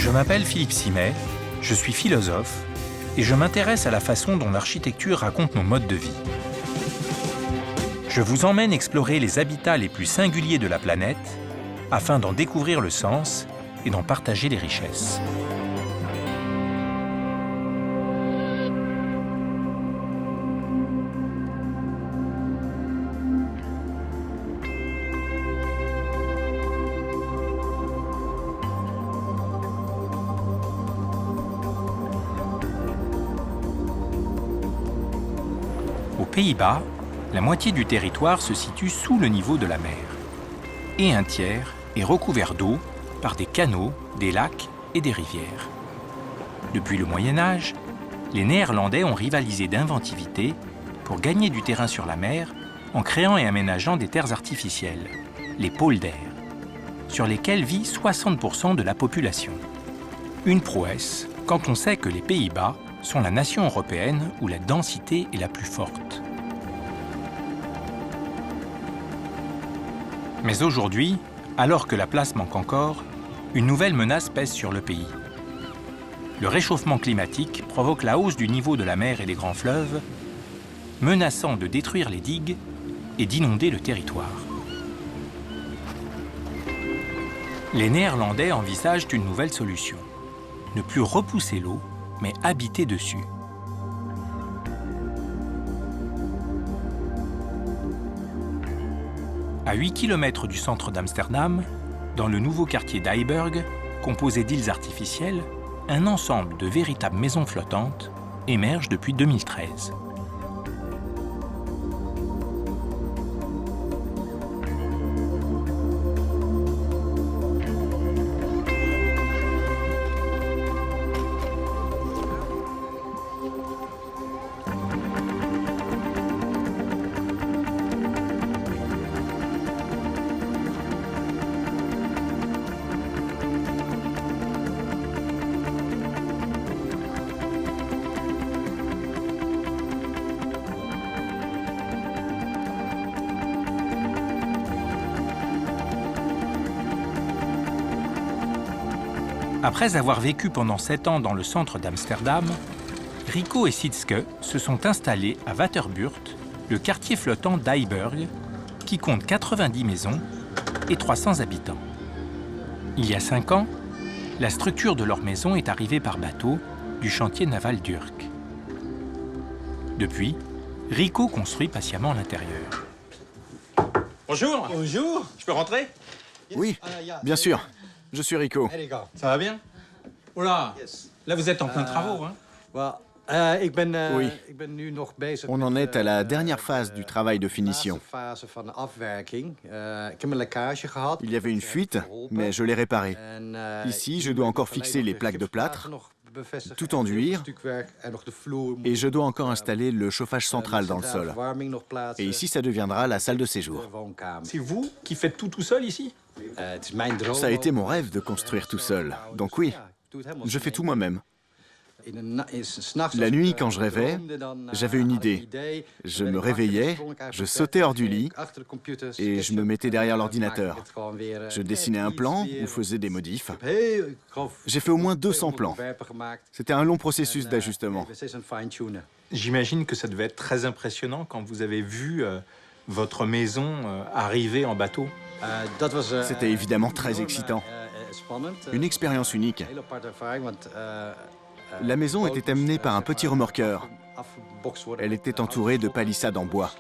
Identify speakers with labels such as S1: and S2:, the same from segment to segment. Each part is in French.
S1: Je m'appelle Philippe Simet, je suis philosophe et je m'intéresse à la façon dont l'architecture raconte nos modes de vie. Je vous emmène explorer les habitats les plus singuliers de la planète afin d'en découvrir le sens et d'en partager les richesses. Aux Pays-Bas, la moitié du territoire se situe sous le niveau de la mer et un tiers est recouvert d'eau par des canaux, des lacs et des rivières. Depuis le Moyen Âge, les Néerlandais ont rivalisé d'inventivité pour gagner du terrain sur la mer en créant et aménageant des terres artificielles, les polders, sur lesquelles vit 60% de la population. Une prouesse quand on sait que les Pays-Bas sont la nation européenne où la densité est la plus forte. Mais aujourd'hui, alors que la place manque encore, une nouvelle menace pèse sur le pays. Le réchauffement climatique provoque la hausse du niveau de la mer et des grands fleuves, menaçant de détruire les digues et d'inonder le territoire. Les Néerlandais envisagent une nouvelle solution. Ne plus repousser l'eau, mais habiter dessus. À 8 km du centre d'Amsterdam, dans le nouveau quartier d'Heiburg, composé d'îles artificielles, un ensemble de véritables maisons flottantes émerge depuis 2013. Après avoir vécu pendant 7 ans dans le centre d'Amsterdam, Rico et Sietske se sont installés à Waterbuurt, le quartier flottant d'Heiburg, qui compte 90 maisons et 300 habitants. Il y a 5 ans, la structure de leur maison est arrivée par bateau du chantier naval d'Urk. Depuis, Rico construit patiemment l'intérieur.
S2: Bonjour.
S3: Bonjour.
S2: Je peux rentrer?
S4: Oui, bien sûr. Je suis Rico.
S2: Ça va bien? Oh là, là vous êtes en plein travaux, hein?
S4: Oui. On en est à la dernière phase du travail de finition. Il y avait une fuite, mais je l'ai réparée. Ici, je dois encore fixer les plaques de plâtre, tout enduire, et je dois encore installer le chauffage central dans le sol. Et ici, ça deviendra la salle de séjour.
S2: C'est vous qui faites tout seul ici?
S4: Ça a été mon rêve de construire tout seul. Donc oui, je fais tout moi-même. La nuit, quand je rêvais, j'avais une idée. Je me réveillais, je sautais hors du lit et je me mettais derrière l'ordinateur. Je dessinais un plan ou faisais des modifs. J'ai fait au moins 200 plans. C'était un long processus d'ajustement.
S2: J'imagine que ça devait être très impressionnant quand vous avez vu votre maison arriver en bateau.
S4: C'était évidemment très excitant. Une expérience unique. La maison était amenée par un petit remorqueur. Elle était entourée de palissades en bois.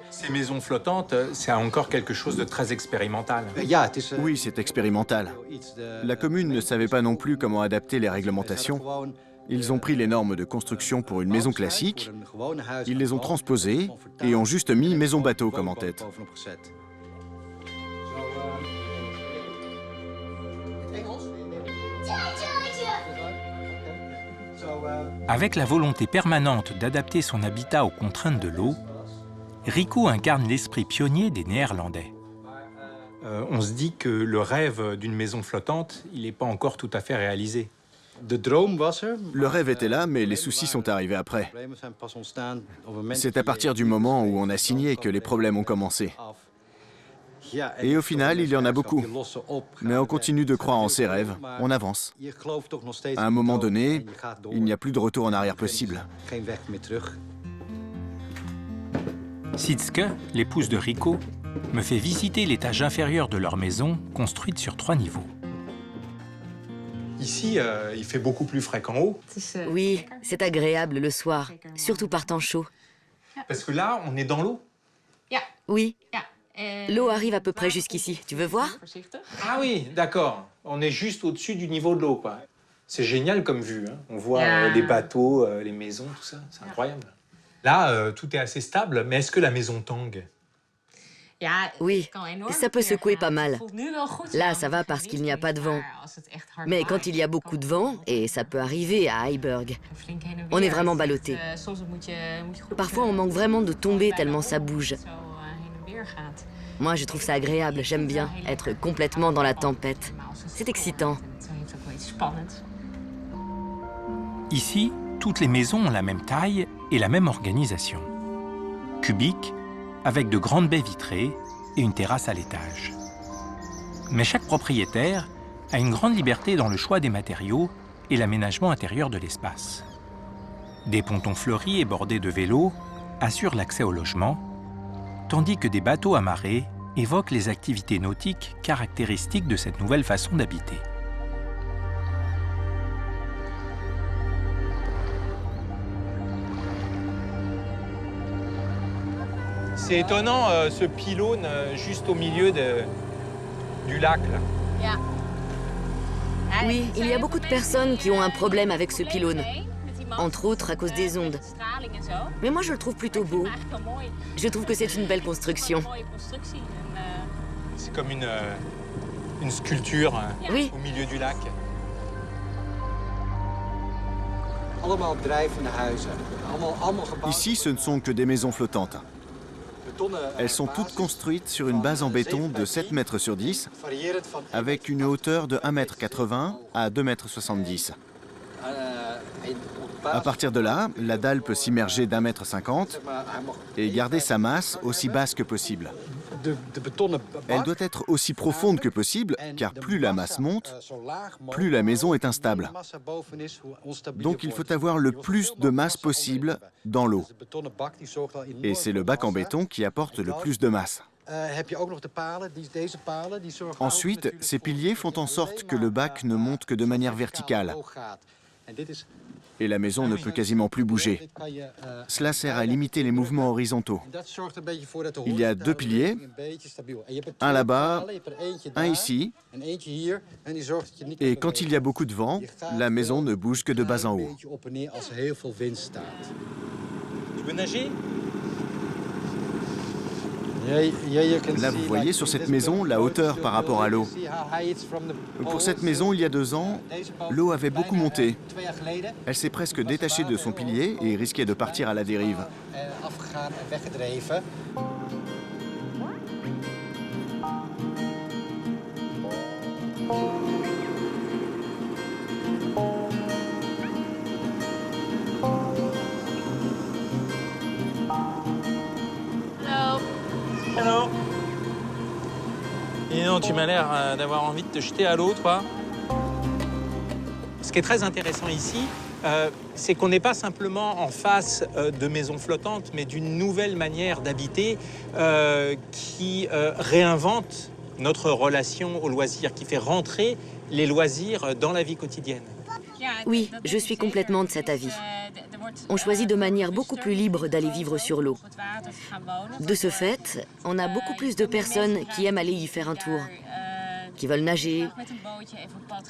S2: Ces maisons flottantes, c'est encore quelque chose de très expérimental.
S4: Oui, c'est expérimental. La commune ne savait pas non plus comment adapter les réglementations. Ils ont pris les normes de construction pour une maison classique, ils les ont transposées et ont juste mis maison bateau comme en tête.
S1: Avec la volonté permanente d'adapter son habitat aux contraintes de l'eau, Rico incarne l'esprit pionnier des Néerlandais.
S2: On se dit que le rêve d'une maison flottante, il n'est pas encore tout à fait réalisé.
S4: Le rêve était là, mais les soucis sont arrivés après. C'est à partir du moment où on a signé que les problèmes ont commencé. Et au final, il y en a beaucoup. Mais on continue de croire en ses rêves, on avance. À un moment donné, il n'y a plus de retour en arrière possible.
S1: Sietske, l'épouse de Rico, me fait visiter l'étage inférieur de leur maison, construite sur 3 niveaux.
S2: Ici, il fait beaucoup plus frais qu'en haut.
S3: Oui, c'est agréable le soir, surtout par temps chaud.
S2: Parce que là, on est dans l'eau.
S3: Oui, l'eau arrive à peu près jusqu'ici. Tu veux voir?
S2: Ah oui, d'accord. On est juste au-dessus du niveau de l'eau, quoi. C'est génial comme vue, hein. On voit les bateaux, les maisons, tout ça. C'est incroyable. Là, tout est assez stable, mais est-ce que la maison tangue?
S3: Oui, ça peut secouer pas mal. Là, ça va parce qu'il n'y a pas de vent. Mais quand il y a beaucoup de vent, et ça peut arriver à Heiberg, on est vraiment ballotté. Parfois, on manque vraiment de tomber tellement ça bouge. Moi, je trouve ça agréable, j'aime bien être complètement dans la tempête. C'est excitant.
S1: Ici, toutes les maisons ont la même taille et la même organisation. Cubique, avec de grandes baies vitrées et une terrasse à l'étage. Mais chaque propriétaire a une grande liberté dans le choix des matériaux et l'aménagement intérieur de l'espace. Des pontons fleuris et bordés de vélos assurent l'accès au logement, tandis que des bateaux amarrés évoquent les activités nautiques caractéristiques de cette nouvelle façon d'habiter.
S2: C'est étonnant, ce pylône juste au milieu du lac, là.
S3: Oui, il y a beaucoup de personnes qui ont un problème avec ce pylône, entre autres à cause des ondes. Mais moi, je le trouve plutôt beau. Je trouve que c'est une belle construction.
S2: C'est comme une sculpture
S3: Oui.
S2: au milieu du lac.
S4: Ici, ce ne sont que des maisons flottantes. Elles sont toutes construites sur une base en béton de 7 mètres sur 10, avec une hauteur de 1,80 m à 2,70 m. À partir de là, la dalle peut s'immerger d'1,50 m et garder sa masse aussi basse que possible. Elle doit être aussi profonde que possible, car plus la masse monte, plus la maison est instable. Donc il faut avoir le plus de masse possible dans l'eau. Et c'est le bac en béton qui apporte le plus de masse. Ensuite, ces piliers font en sorte que le bac ne monte que de manière verticale. Et la maison ne peut quasiment plus bouger. Cela sert à limiter les mouvements horizontaux. Il y a 2 piliers, un là-bas, un ici, et quand il y a beaucoup de vent, la maison ne bouge que de bas en haut.
S2: Tu veux nager?
S4: Là, vous voyez sur cette maison la hauteur par rapport à l'eau. Pour cette maison, il y a 2 ans, l'eau avait beaucoup monté. Elle s'est presque détachée de son pilier et risquait de partir à la dérive.
S2: Hello. Et non, tu m'as l'air d'avoir envie de te jeter à l'eau, toi. Ce qui est très intéressant ici, c'est qu'on n'est pas simplement en face de maisons flottantes, mais d'une nouvelle manière d'habiter qui réinvente notre relation aux loisirs, qui fait rentrer les loisirs dans la vie quotidienne.
S3: Oui, je suis complètement de cet avis. On choisit de manière beaucoup plus libre d'aller vivre sur l'eau. De ce fait, on a beaucoup plus de personnes qui aiment aller y faire un tour, qui veulent nager,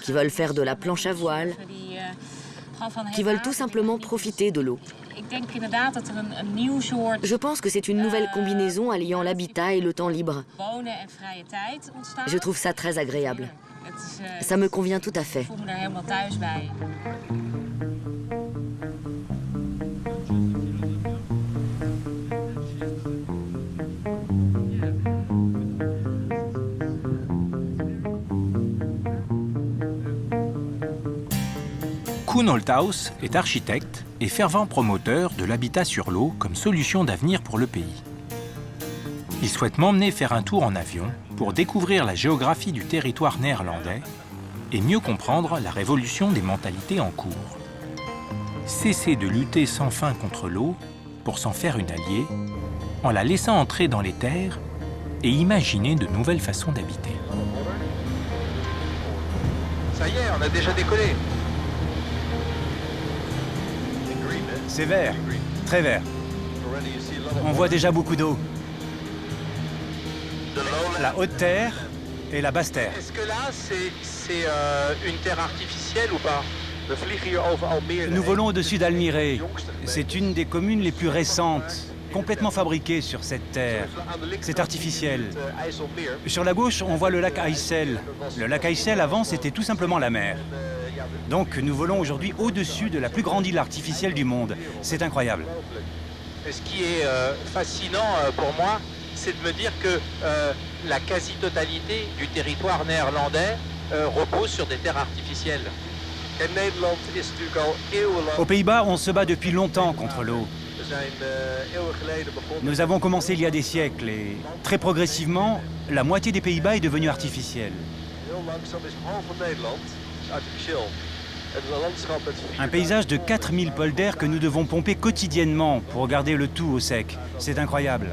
S3: qui veulent faire de la planche à voile, qui veulent tout simplement profiter de l'eau. Je pense que c'est une nouvelle combinaison alliant l'habitat et le temps libre. Je trouve ça très agréable. Ça me convient tout à fait.
S1: Koen Holthaus est architecte et fervent promoteur de l'habitat sur l'eau comme solution d'avenir pour le pays. Il souhaite m'emmener faire un tour en avion pour découvrir la géographie du territoire néerlandais et mieux comprendre la révolution des mentalités en cours. Cesser de lutter sans fin contre l'eau pour s'en faire une alliée, en la laissant entrer dans les terres et imaginer de nouvelles façons d'habiter.
S2: Ça y est, on a déjà décollé.
S5: C'est vert, très vert. On voit déjà beaucoup d'eau. La haute terre et la basse terre.
S2: Est-ce que là, c'est une terre artificielle ou pas?
S5: Nous volons au-dessus d'Almere. C'est une des communes les plus récentes, complètement fabriquée sur cette terre. C'est artificiel. Sur la gauche, on voit le lac IJssel. Le lac IJssel, avant, c'était tout simplement la mer. Donc, nous volons aujourd'hui au-dessus de la plus grande île artificielle du monde. C'est incroyable.
S2: Ce qui est fascinant pour moi, c'est de me dire que la quasi-totalité du territoire néerlandais repose sur des terres artificielles.
S5: Aux Pays-Bas, on se bat depuis longtemps contre l'eau. Nous avons commencé il y a des siècles et, très progressivement, la moitié des Pays-Bas est devenue artificielle. Un paysage de 4000 polders que nous devons pomper quotidiennement pour garder le tout au sec. C'est incroyable.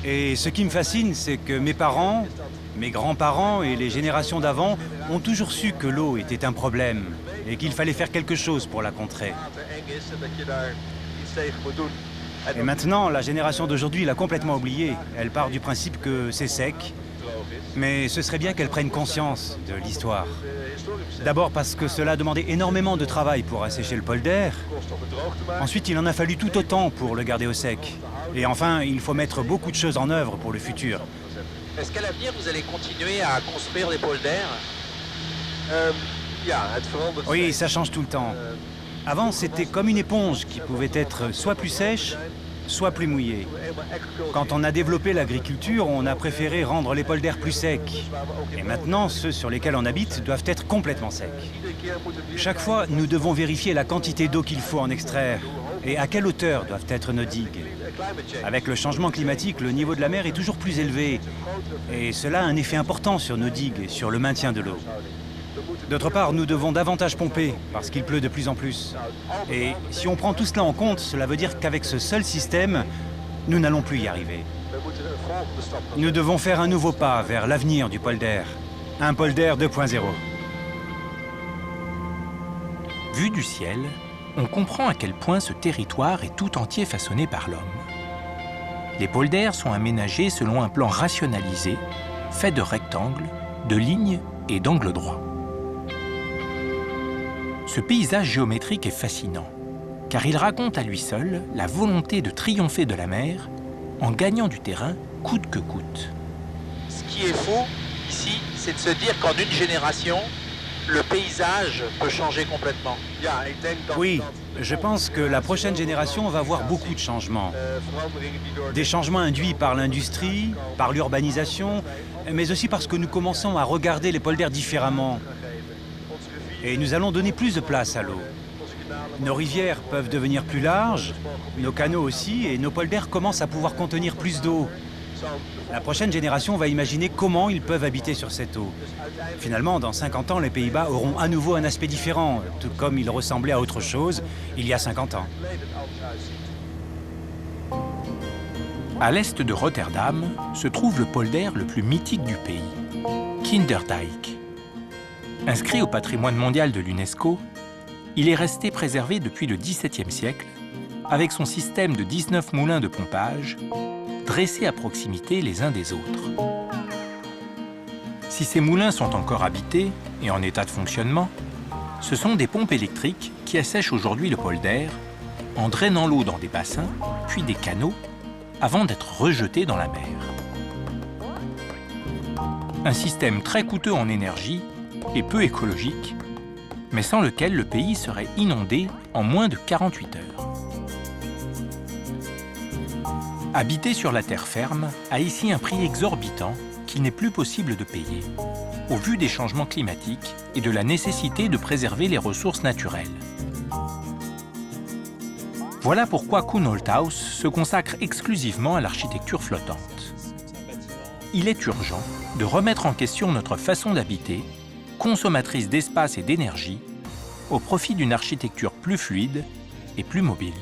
S5: Et ce qui me fascine, c'est que mes parents, mes grands-parents et les générations d'avant ont toujours su que l'eau était un problème et qu'il fallait faire quelque chose pour la contrer. Et maintenant, la génération d'aujourd'hui l'a complètement oublié. Elle part du principe que c'est sec. Mais ce serait bien qu'elle prenne conscience de l'histoire. D'abord parce que cela a demandé énormément de travail pour assécher le polder. Ensuite, il en a fallu tout autant pour le garder au sec. Et enfin, il faut mettre beaucoup de choses en œuvre pour le futur.
S2: Est-ce qu'à l'avenir, vous allez continuer à construire des polders?
S5: Oui, ça change tout le temps. Avant, c'était comme une éponge qui pouvait être soit plus sèche, soit plus mouillée. Quand on a développé l'agriculture, on a préféré rendre les polders plus secs. Et maintenant, ceux sur lesquels on habite doivent être complètement secs. Chaque fois, nous devons vérifier la quantité d'eau qu'il faut en extraire et à quelle hauteur doivent être nos digues. Avec le changement climatique, le niveau de la mer est toujours plus élevé. Et cela a un effet important sur nos digues et sur le maintien de l'eau. D'autre part, nous devons davantage pomper, parce qu'il pleut de plus en plus. Et si on prend tout cela en compte, cela veut dire qu'avec ce seul système, nous n'allons plus y arriver. Nous devons faire un nouveau pas vers l'avenir du polder. Un polder 2.0.
S1: Vu du ciel, on comprend à quel point ce territoire est tout entier façonné par l'homme. Les polders sont aménagés selon un plan rationalisé, fait de rectangles, de lignes et d'angles droits. Ce paysage géométrique est fascinant, car il raconte à lui seul la volonté de triompher de la mer en gagnant du terrain coûte que coûte.
S2: Ce qui est fou ici, c'est de se dire qu'en une génération, le paysage peut changer complètement.
S5: Oui, je pense que la prochaine génération va voir beaucoup de changements. Des changements induits par l'industrie, par l'urbanisation, mais aussi parce que nous commençons à regarder les polders différemment. Et nous allons donner plus de place à l'eau. Nos rivières peuvent devenir plus larges, nos canaux aussi, et nos polders commencent à pouvoir contenir plus d'eau. La prochaine génération va imaginer comment ils peuvent habiter sur cette eau. Finalement, dans 50 ans, les Pays-Bas auront à nouveau un aspect différent, tout comme ils ressemblaient à autre chose il y a 50 ans.
S1: À l'est de Rotterdam se trouve le polder le plus mythique du pays, Kinderdijk. Inscrit au patrimoine mondial de l'UNESCO, il est resté préservé depuis le XVIIe siècle, avec son système de 19 moulins de pompage, dressés à proximité les uns des autres. Si ces moulins sont encore habités et en état de fonctionnement, ce sont des pompes électriques qui assèchent aujourd'hui le polder en drainant l'eau dans des bassins, puis des canaux, avant d'être rejetée dans la mer. Un système très coûteux en énergie et peu écologique, mais sans lequel le pays serait inondé en moins de 48 heures. Habiter sur la terre ferme a ici un prix exorbitant qu'il n'est plus possible de payer, au vu des changements climatiques et de la nécessité de préserver les ressources naturelles. Voilà pourquoi Kuhn Holthaus se consacre exclusivement à l'architecture flottante. Il est urgent de remettre en question notre façon d'habiter, consommatrice d'espace et d'énergie, au profit d'une architecture plus fluide et plus mobile.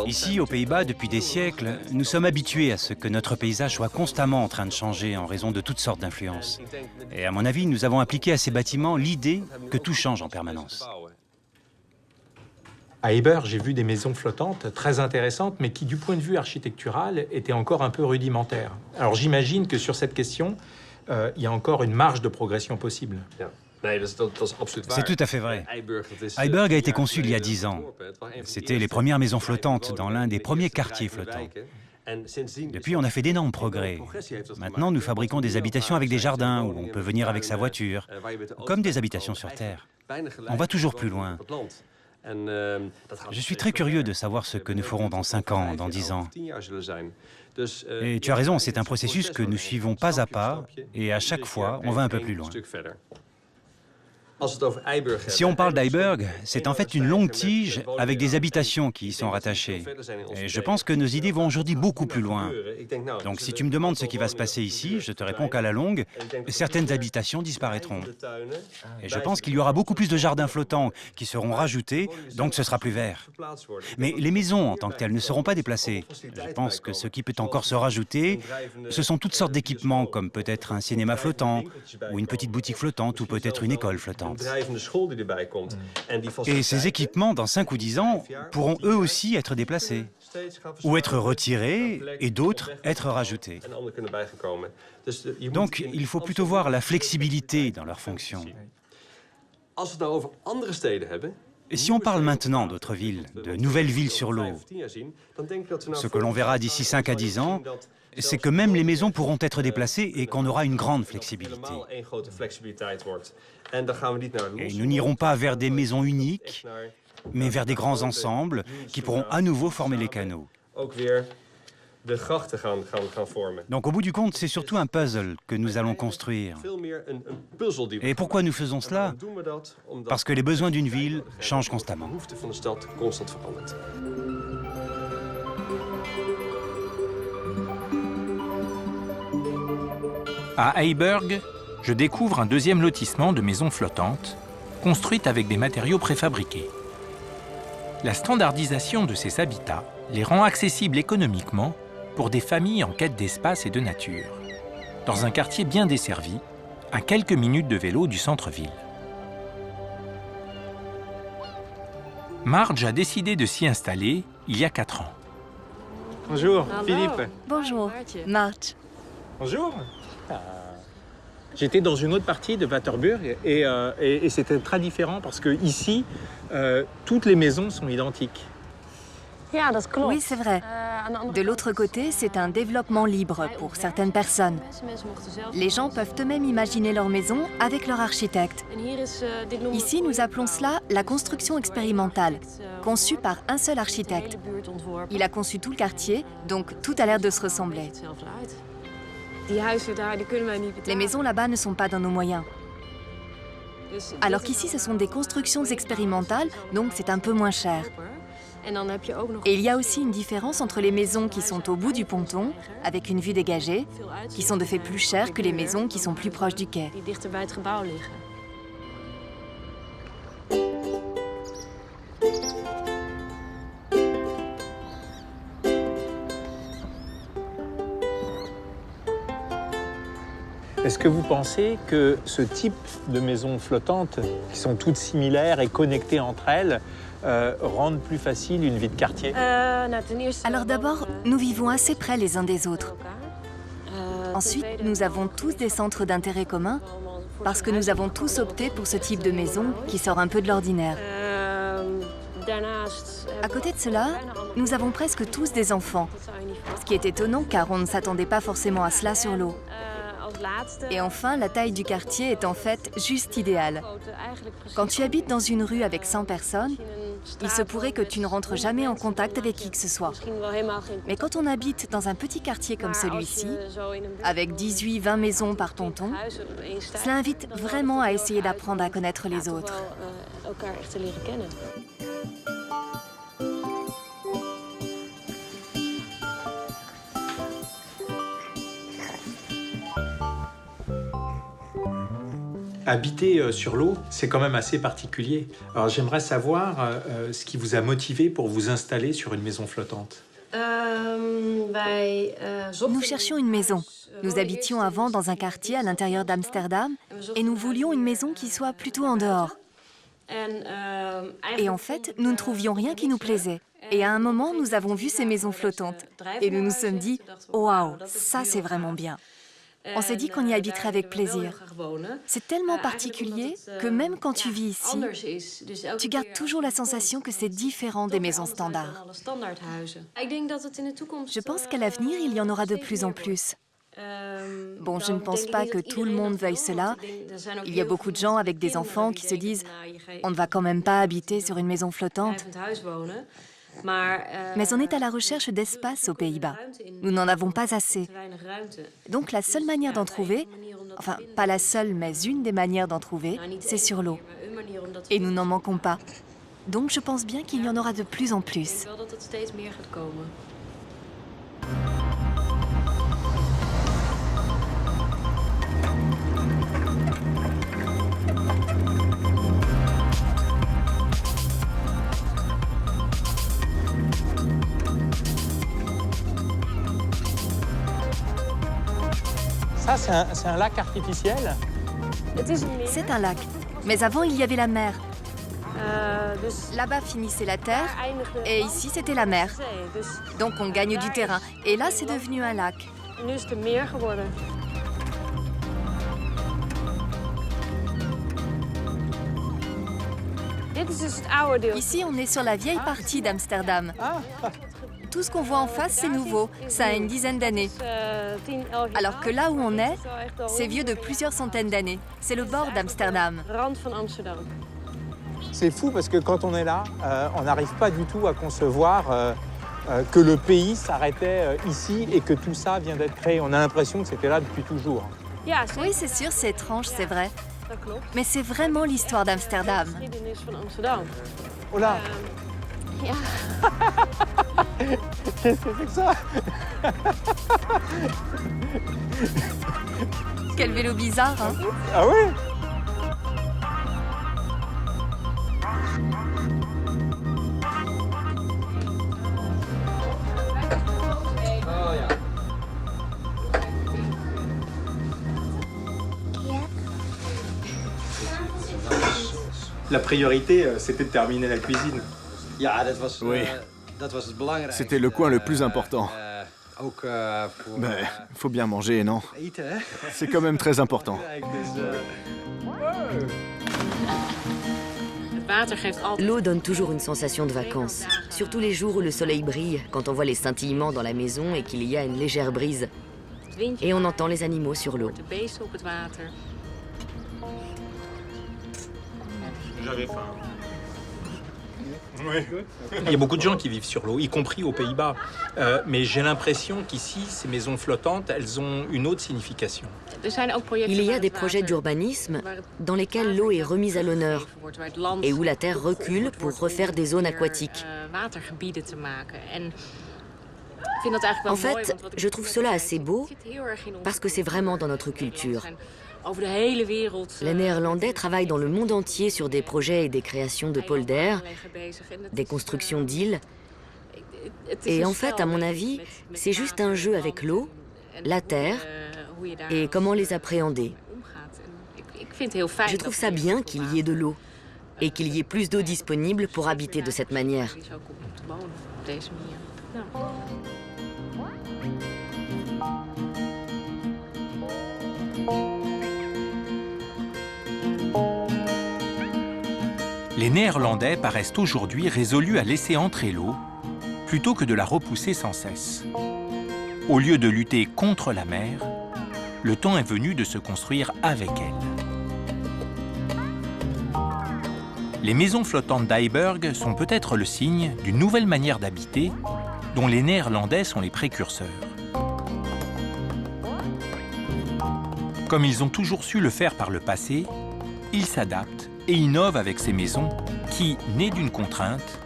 S5: Ici, aux Pays-Bas, depuis des siècles, nous sommes habitués à ce que notre paysage soit constamment en train de changer en raison de toutes sortes d'influences. Et à mon avis, nous avons appliqué à ces bâtiments l'idée que tout change en permanence.
S2: À Heiberg, j'ai vu des maisons flottantes très intéressantes, mais qui, du point de vue architectural, étaient encore un peu rudimentaires. Alors j'imagine que sur cette question, il y a encore une marge de progression possible.
S5: C'est tout à fait vrai. Heiberg a été conçu il y a 10 ans. C'était les premières maisons flottantes dans l'un des premiers quartiers flottants. Depuis, on a fait d'énormes progrès. Maintenant, nous fabriquons des habitations avec des jardins où on peut venir avec sa voiture, comme des habitations sur Terre. On va toujours plus loin. Je suis très curieux de savoir ce que nous ferons dans 5 ans, dans 10 ans. Et tu as raison, c'est un processus que nous suivons pas à pas, et à chaque fois, on va un peu plus loin. Si on parle d'Heiberg, c'est en fait une longue tige avec des habitations qui y sont rattachées. Et je pense que nos idées vont aujourd'hui beaucoup plus loin. Donc si tu me demandes ce qui va se passer ici, je te réponds qu'à la longue, certaines habitations disparaîtront. Et je pense qu'il y aura beaucoup plus de jardins flottants qui seront rajoutés, donc ce sera plus vert. Mais les maisons en tant que telles ne seront pas déplacées. Je pense que ce qui peut encore se rajouter, ce sont toutes sortes d'équipements, comme peut-être un cinéma flottant, ou une petite boutique flottante, ou peut-être une école flottante. Et ces équipements, dans 5 ou 10 ans, pourront eux aussi être déplacés, ou être retirés, et d'autres être rajoutés. Donc, il faut plutôt voir la flexibilité dans leur fonction. Et si on parle maintenant d'autres villes, de nouvelles villes sur l'eau, ce que l'on verra d'ici 5 à 10 ans, c'est que même les maisons pourront être déplacées et qu'on aura une grande flexibilité. Et nous n'irons pas vers des maisons uniques, mais vers des grands ensembles qui pourront à nouveau former les canaux. Donc au bout du compte, c'est surtout un puzzle que nous allons construire. Et pourquoi nous faisons cela? Parce que les besoins d'une ville changent constamment.
S1: À Heiberg, je découvre un deuxième lotissement de maisons flottantes, construites avec des matériaux préfabriqués. La standardisation de ces habitats les rend accessibles économiquement pour des familles en quête d'espace et de nature, dans un quartier bien desservi, à quelques minutes de vélo du centre-ville. Marge a décidé de s'y installer il y a 4 ans.
S2: Bonjour, Philippe.
S6: Bonjour, Marge.
S2: Bonjour. J'étais dans une autre partie de Waterburg et c'était très différent parce que ici, toutes les maisons sont identiques.
S6: Oui, c'est vrai. De l'autre côté, c'est un développement libre pour certaines personnes. Les gens peuvent eux-mêmes imaginer leur maison avec leur architecte. Ici, nous appelons cela la construction expérimentale, conçue par un seul architecte. Il a conçu tout le quartier, donc tout a l'air de se ressembler. Les maisons là-bas ne sont pas dans nos moyens. Alors qu'ici, ce sont des constructions expérimentales, donc c'est un peu moins cher. Et il y a aussi une différence entre les maisons qui sont au bout du ponton, avec une vue dégagée, qui sont de fait plus chères que les maisons qui sont plus proches du quai.
S2: Est-ce que vous pensez que ce type de maisons flottantes, qui sont toutes similaires et connectées entre elles, rendent plus facile une vie de quartier?
S6: Alors d'abord, nous vivons assez près les uns des autres. Ensuite, nous avons tous des centres d'intérêt communs, parce que nous avons tous opté pour ce type de maison qui sort un peu de l'ordinaire. À côté de cela, nous avons presque tous des enfants, ce qui est étonnant car on ne s'attendait pas forcément à cela sur l'eau. Et enfin, la taille du quartier est en fait juste idéale. Quand tu habites dans une rue avec 100 personnes, il se pourrait que tu ne rentres jamais en contact avec qui que ce soit. Mais quand on habite dans un petit quartier comme celui-ci, avec 18-20 maisons par ponton, cela invite vraiment à essayer d'apprendre à connaître les autres.
S2: Habiter sur l'eau, c'est quand même assez particulier. Alors j'aimerais savoir ce qui vous a motivé pour vous installer sur une maison flottante.
S6: Nous cherchions une maison. Nous habitions avant dans un quartier à l'intérieur d'Amsterdam et nous voulions une maison qui soit plutôt en dehors. Et en fait, nous ne trouvions rien qui nous plaisait. Et à un moment, nous avons vu ces maisons flottantes. Et nous nous sommes dit, waouh, ça c'est vraiment bien. On s'est dit qu'on y habiterait avec plaisir. C'est tellement particulier que même quand tu vis ici, tu gardes toujours la sensation que c'est différent des maisons standards. Je pense qu'à l'avenir, il y en aura de plus en plus. Bon, je ne pense pas que tout le monde veuille cela. Il y a beaucoup de gens avec des enfants qui se disent « on ne va quand même pas habiter sur une maison flottante ». Mais on est à la recherche d'espace aux Pays-Bas. Nous n'en avons pas assez. Donc la seule manière d'en trouver, enfin pas la seule, mais une des manières d'en trouver, c'est sur l'eau. Et nous n'en manquons pas. Donc je pense bien qu'il y en aura de plus en plus.
S2: Ça, c'est un lac artificiel?
S6: C'est un lac. Mais avant, il y avait la mer. Là-bas finissait la terre et ici, c'était la mer. Donc on gagne du terrain. Et là, c'est devenu un lac. Ici, on est sur la vieille partie d'Amsterdam. Tout ce qu'on voit en face, c'est nouveau. Ça a une dizaine d'années. Alors que là où on est, c'est vieux de plusieurs centaines d'années. C'est le bord d'Amsterdam.
S2: C'est fou parce que quand on est là, on n'arrive pas du tout à concevoir que le pays s'arrêtait ici et que tout ça vient d'être créé. On a l'impression que c'était là depuis toujours.
S6: Oui, c'est sûr, c'est étrange, c'est vrai. Mais c'est vraiment l'histoire d'Amsterdam.
S2: Oh là! Qu'est-ce que c'est que ça?
S6: Quel vélo bizarre, hein?
S2: Ah oui? La priorité, c'était de terminer la cuisine.
S4: Oui. C'était le coin le plus important. Mais faut bien manger, non? C'est quand même très important.
S3: L'eau donne toujours une sensation de vacances, surtout les jours où le soleil brille, quand on voit les scintillements dans la maison et qu'il y a une légère brise. Et on entend les animaux sur l'eau.
S2: J'avais faim. Oui. Il y a beaucoup de gens qui vivent sur l'eau, y compris aux Pays-Bas. Mais j'ai l'impression qu'ici, ces maisons flottantes, elles ont une autre signification.
S3: Il y a des projets d'urbanisme dans lesquels l'eau est remise à l'honneur et où la terre recule pour refaire des zones aquatiques. En fait, je trouve cela assez beau parce que c'est vraiment dans notre culture. Les Néerlandais travaillent dans le monde entier sur des projets et des créations de polders, des constructions d'îles. Et en fait, à mon avis, c'est juste un jeu avec l'eau, la terre et comment les appréhender. Je trouve ça bien qu'il y ait de l'eau et qu'il y ait plus d'eau disponible pour habiter de cette manière.
S1: Les Néerlandais paraissent aujourd'hui résolus à laisser entrer l'eau plutôt que de la repousser sans cesse. Au lieu de lutter contre la mer, le temps est venu de se construire avec elle. Les maisons flottantes d'Heiberg sont peut-être le signe d'une nouvelle manière d'habiter dont les Néerlandais sont les précurseurs. Comme ils ont toujours su le faire par le passé, ils s'adaptent et innove avec ces maisons qui, nées d'une contrainte,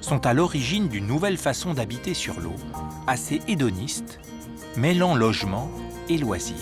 S1: sont à l'origine d'une nouvelle façon d'habiter sur l'eau, assez hédoniste, mêlant logement et loisirs.